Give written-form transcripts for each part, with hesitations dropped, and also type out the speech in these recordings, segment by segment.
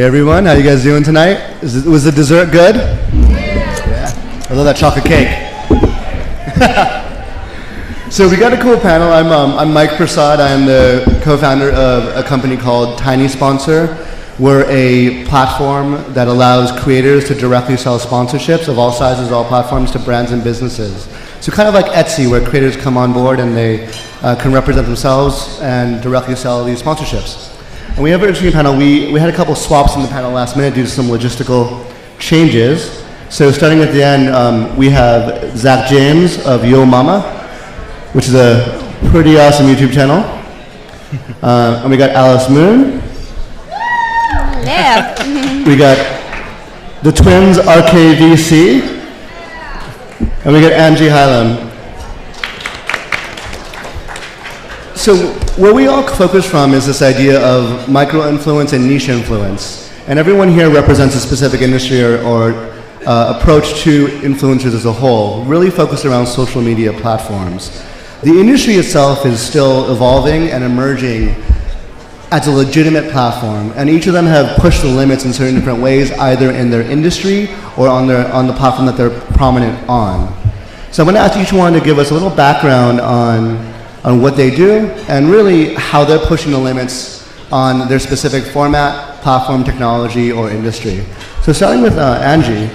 Hey everyone, how you guys doing tonight? Was the dessert good? Yeah. I love that chocolate cake. So we got a cool panel. I'm Mike Prasad. I'm the co-founder of a company called Tiny Sponsor. We're a platform that allows creators to directly sell sponsorships of all sizes, all platforms, to brands and businesses. So kind of like Etsy, where creators come on board and they can represent themselves and directly sell these sponsorships. And we have an interesting panel. We had a couple swaps in the panel last minute due to some logistical changes. So starting at the end, we have Zach James of Yo Mama, which is a pretty awesome YouTube channel. And we got Alice Moon. Yeah. We got the twins RKVC. And we got Angie Hylam. So where we all focus from is this idea of micro-influence and niche influence. And everyone here represents a specific industry or approach to influencers as a whole, really focused around social media platforms. The industry itself is still evolving and emerging as a legitimate platform, and each of them have pushed the limits in certain different ways, either in their industry or on the platform that they're prominent on. So I'm going to ask each one to give us a little background on what they do and really how they're pushing the limits on their specific format, platform, technology, or industry. So starting with Angie,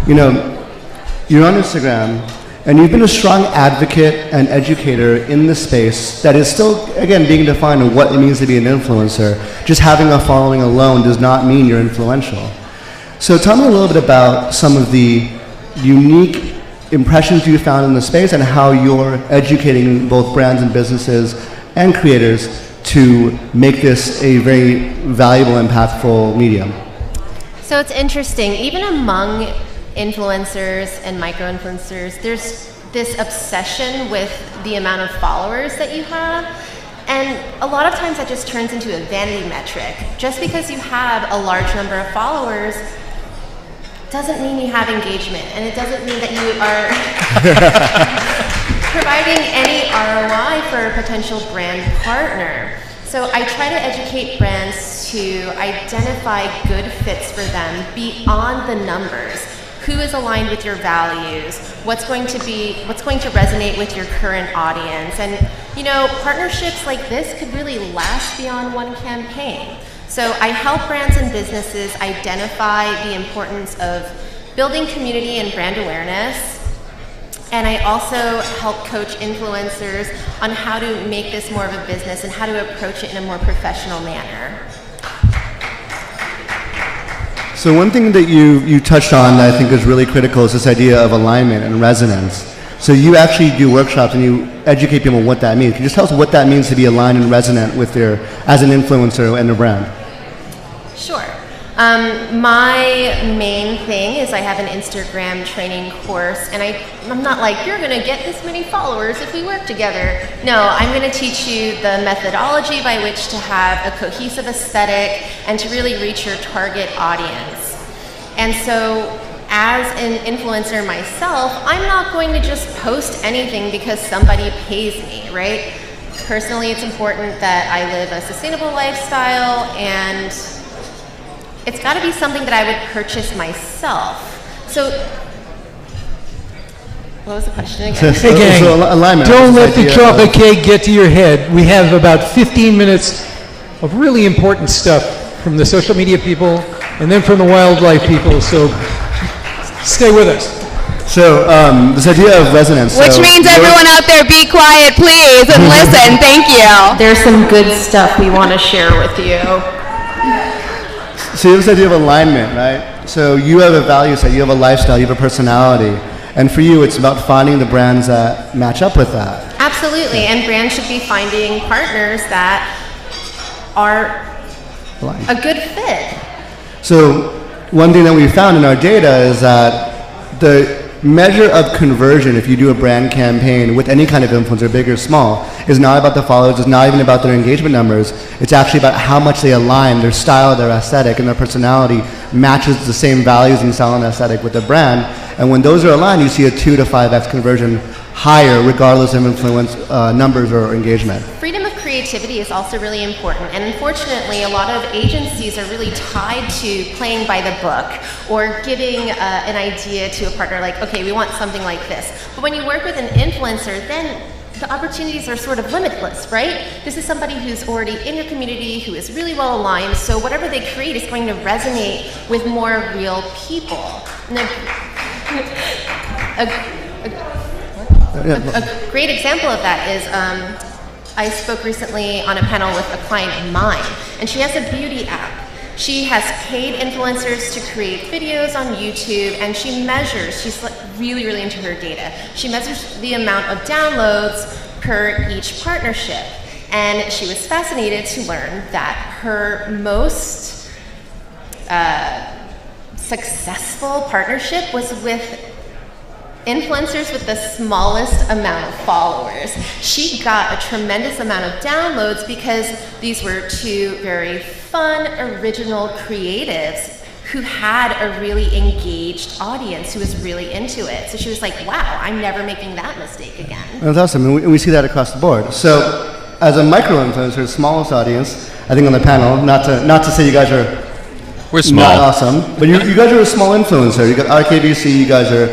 you know, you're on Instagram, and you've been a strong advocate and educator in the space that is still, again, being defined on what it means to be an influencer. Just having a following alone does not mean you're influential. So tell me a little bit about some of the unique impressions you found in the space and how you're educating both brands and businesses and creators to make this a very valuable, impactful medium. So it's interesting, even among influencers and micro-influencers, there's this obsession with the amount of followers that you have. And a lot of times that just turns into a vanity metric. Just because you have a large number of followers doesn't mean you have engagement, and it doesn't mean that you are providing any ROI for a potential brand partner. So I try to educate brands to identify good fits for them beyond the numbers. Who is aligned with your values? What's going to resonate with your current audience? And you know, partnerships like this could really last beyond one campaign. So I help brands and businesses identify the importance of building community and brand awareness. And I also help coach influencers on how to make this more of a business and how to approach it in a more professional manner. So one thing that you touched on that I think is really critical is this idea of alignment and resonance. So you actually do workshops and you educate people on what that means. Can you just tell us what that means to be aligned and resonant with as an influencer and a brand? Sure. My main thing is I have an Instagram training course, and I'm not like, you're going to get this many followers if we work together. No, I'm going to teach you the methodology by which to have a cohesive aesthetic and to really reach your target audience. And so as an influencer myself, I'm not going to just post anything because somebody pays me, right? Personally, it's important that I live a sustainable lifestyle, and it's got to be something that I would purchase myself. So, what was the question again? Hey gang, alignment. Don't let the chocolate cake get to your head. We have about 15 minutes of really important stuff from the social media people and then from the wildlife people, so stay with us. So this idea of resonance. Which means everyone out there be quiet, please, and listen. Thank you. There's some good stuff we want to share with you. So you have this idea of alignment, right? So you have a value set, you have a lifestyle, you have a personality. And for you, it's about finding the brands that match up with that. Absolutely, and brands should be finding partners that are a good fit. So one thing that we found in our data is that the measure of conversion, if you do a brand campaign with any kind of influencer, big or small, is not about the followers, it's not even about their engagement numbers. It's actually about how much they align, their style, their aesthetic, and their personality matches the same values and style and aesthetic with the brand. And when those are aligned, you see a 2 to 5x conversion higher, regardless of influence numbers or engagement. Freedom of creativity creativity is also really important. And unfortunately, a lot of agencies are really tied to playing by the book or giving an idea to a partner like, okay, we want something like this. But when you work with an influencer, then the opportunities are sort of limitless, right? This is somebody who's already in your community, who is really well aligned, so whatever they create is going to resonate with more real people. And a great example of that is I spoke recently on a panel with a client of mine, and she has a beauty app. She has paid influencers to create videos on YouTube, and she measures, she's really, really into her data. She measures the amount of downloads per each partnership. And she was fascinated to learn that her most successful partnership was with influencers with the smallest amount of followers. She got a tremendous amount of downloads because these were two very fun, original creatives who had a really engaged audience who was really into it. So she was like, wow, I'm never making that mistake again. That's awesome, and we see that across the board. So, as a micro-influencer, smallest audience, I think on the panel, not to say you guys are We're small. not awesome, but you guys are a small influencer. You got RKVC, you guys are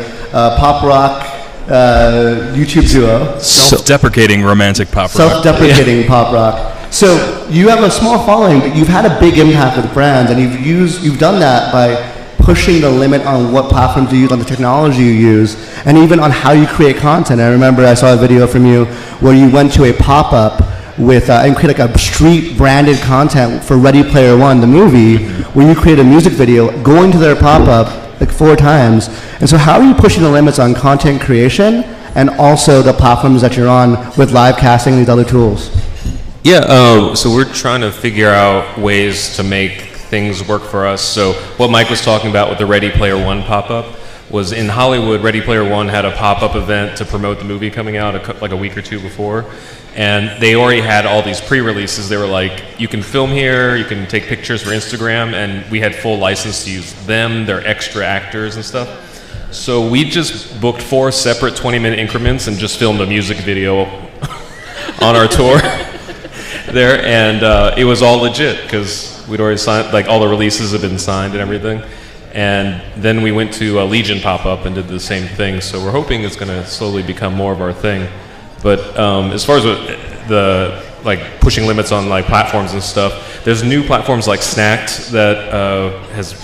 pop rock YouTube duo. Self-deprecating romantic pop rock. Self-deprecating pop rock. So you have a small following, but you've had a big impact with brands, and you've done that by pushing the limit on what platforms you use, on the technology you use, and even on how you create content. I remember I saw a video from you where you went to a pop-up with and create like a street branded content for Ready Player One, the movie, where you create a music video going to their pop-up like 4 times. And so how are you pushing the limits on content creation and also the platforms that you're on with live casting and these other tools? Yeah, so we're trying to figure out ways to make things work for us. So what Mike was talking about with the Ready Player One pop-up was in Hollywood, Ready Player One had a pop-up event to promote the movie coming out like a week or 2 before. And they already had all these pre-releases. They were like, you can film here, you can take pictures for Instagram, and we had full license to use them, their extra actors and stuff. So we just booked 4 separate 20-minute increments and just filmed a music video on our tour there, and it was all legit because we'd already signed, like all the releases had been signed and everything. And then we went to a Legion pop-up and did the same thing. So we're hoping it's going to slowly become more of our thing. But as far as the like pushing limits on like platforms and stuff, there's new platforms like Snacked that has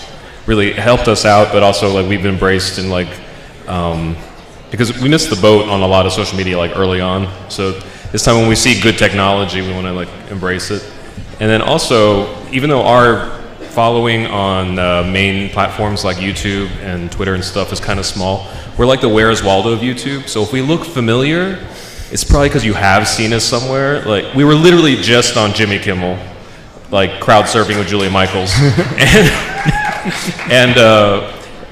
really helped us out, but also like we've embraced and like because we missed the boat on a lot of social media like early on. So this time when we see good technology, we want to like embrace it. And then also, even though our following on main platforms like YouTube and Twitter and stuff is kind of small, we're like the Where's Waldo of YouTube. So if we look familiar, it's probably because you have seen us somewhere. Like, we were literally just on Jimmy Kimmel, like crowd surfing with Julia Michaels. and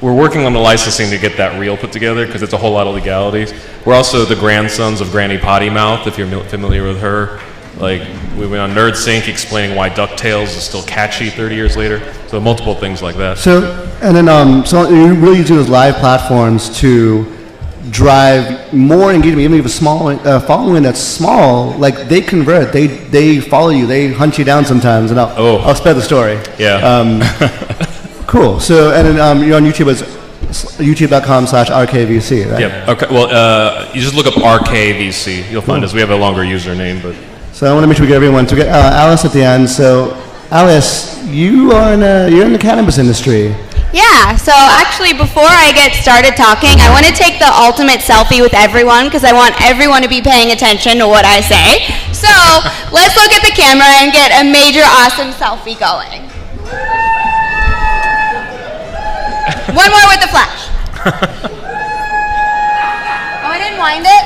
we're working on the licensing to get that reel put together because it's a whole lot of legalities. We're also the grandsons of Granny Potty Mouth, if you're familiar with her. Like, we went on NerdSync explaining why DuckTales is still catchy 30 years later. So multiple things like that. So, and then, so you really use those live platforms to drive more engagement. Even if you have a small following that's small, like they convert, they follow you, they hunt you down sometimes, and I'll spread the story. Yeah. Cool. So, and then you're on YouTube as youtube.com/RKVC, right? Yep. Okay. Well, you just look up RKVC. You'll find us. We have a longer username, but. So I want to make sure we get everyone to get Alice at the end. So, Alice, you're in the cannabis industry. Yeah, so actually before I get started talking, I want to take the ultimate selfie with everyone because I want everyone to be paying attention to what I say. So let's look at the camera and get a major awesome selfie going. One more with the flash. Oh, I didn't wind it?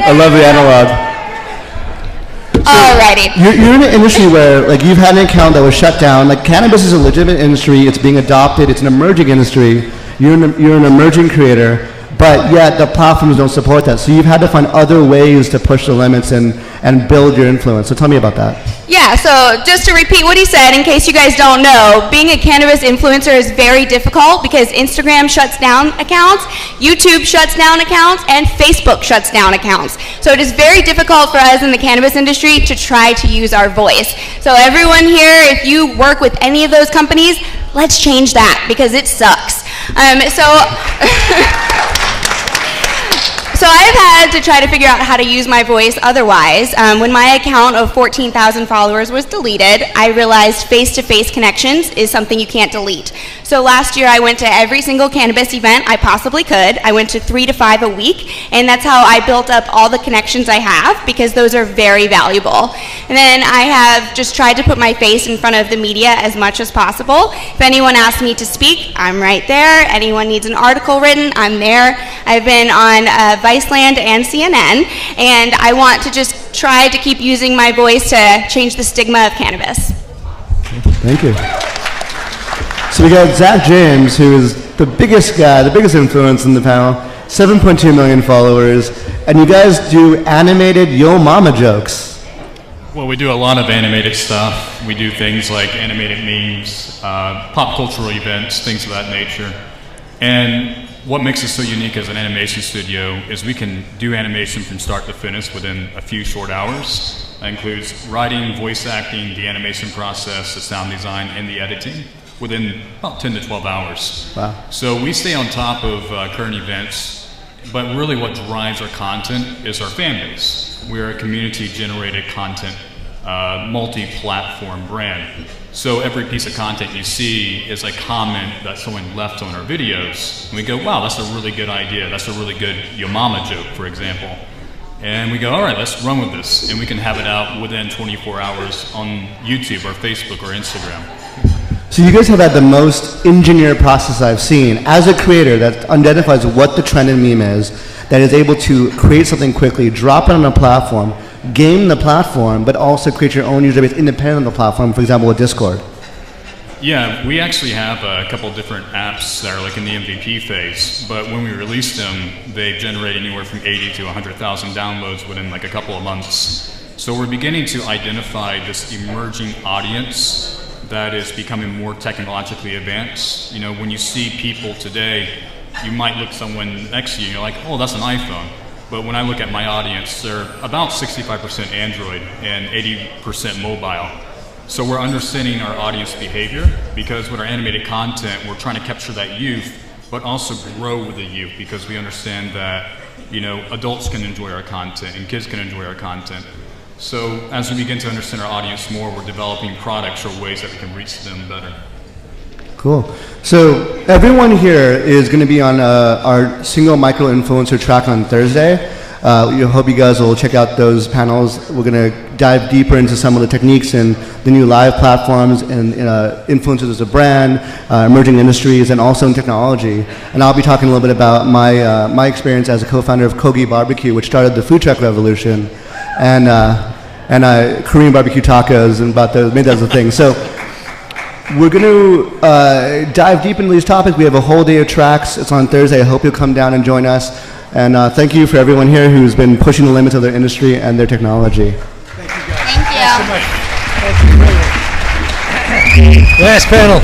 I love the analog. Alrighty. You're in an industry where, like, you've had an account that was shut down. Like, cannabis is a legitimate industry. It's being adopted. It's an emerging industry. You're an emerging creator, but yet the platforms don't support that. So you've had to find other ways to push the limits and and build your influence. So tell me about that. Yeah, so just to repeat what he said, in case you guys don't know, being a cannabis influencer is very difficult because Instagram shuts down accounts, YouTube shuts down accounts, and Facebook shuts down accounts. So it is very difficult for us in the cannabis industry to try to use our voice. So everyone here, if you work with any of those companies, let's change that because it sucks. So I've had to try to figure out how to use my voice otherwise. When my account of 14,000 followers was deleted, I realized face-to-face connections is something you can't delete. So last year I went to every single cannabis event I possibly could. I went to 3 to 5 a week, and that's how I built up all the connections I have because those are very valuable. And then I have just tried to put my face in front of the media as much as possible. If anyone asks me to speak, I'm right there. Anyone needs an article written, I'm there. I've been on Viceland and CNN, and I want to just try to keep using my voice to change the stigma of cannabis. Thank you. So we got Zach James, who is the biggest guy, the biggest influence in the panel, 7.2 million followers, and you guys do animated Yo Mama jokes. Well, we do a lot of animated stuff. We do things like animated memes, pop cultural events, things of that nature. And what makes us so unique as an animation studio is we can do animation from start to finish within a few short hours. That includes writing, voice acting, the animation process, the sound design, and the editing within about 10 to 12 hours. Wow. So we stay on top of current events, but really what drives our content is our fan base. We're a community-generated content, multi-platform brand. So every piece of content you see is a comment that someone left on our videos. And we go, wow, that's a really good idea. That's a really good Yo Mama joke, for example. And we go, all right, let's run with this. And we can have it out within 24 hours on YouTube or Facebook or Instagram. So you guys have had the most engineered process I've seen as a creator that identifies what the trend in meme is, that is able to create something quickly, drop it on a platform, game the platform, but also create your own user base independent of the platform, for example, with Discord. Yeah, we actually have a couple different apps that are like in the MVP phase, but when we release them, they generate anywhere from 80 to 100,000 downloads within like a couple of months. So we're beginning to identify this emerging audience that is becoming more technologically advanced. You know, when you see people today, you might look someone next to you and you're like, oh, that's an iPhone. But when I look at my audience, they're about 65% Android and 80% mobile. So we're understanding our audience behavior because with our animated content, we're trying to capture that youth, but also grow with the youth because we understand that, you know, adults can enjoy our content and kids can enjoy our content. So as we begin to understand our audience more, we're developing products or ways that we can reach them better. Cool. So everyone here is going to be on our single micro influencer track on Thursday. We hope you guys will check out those panels. We're going to dive deeper into some of the techniques and the new live platforms and influencers as a brand, emerging industries, and also in technology. And I'll be talking a little bit about my experience as a co-founder of Kogi Barbecue, which started the food truck revolution, and Korean barbecue tacos, and made that as a thing. So we're going to dive deep into these topics. We have a whole day of tracks. It's on Thursday. I hope you'll come down and join us. And thank you for everyone here who's been pushing the limits of their industry and their technology. Thank you. Last panel.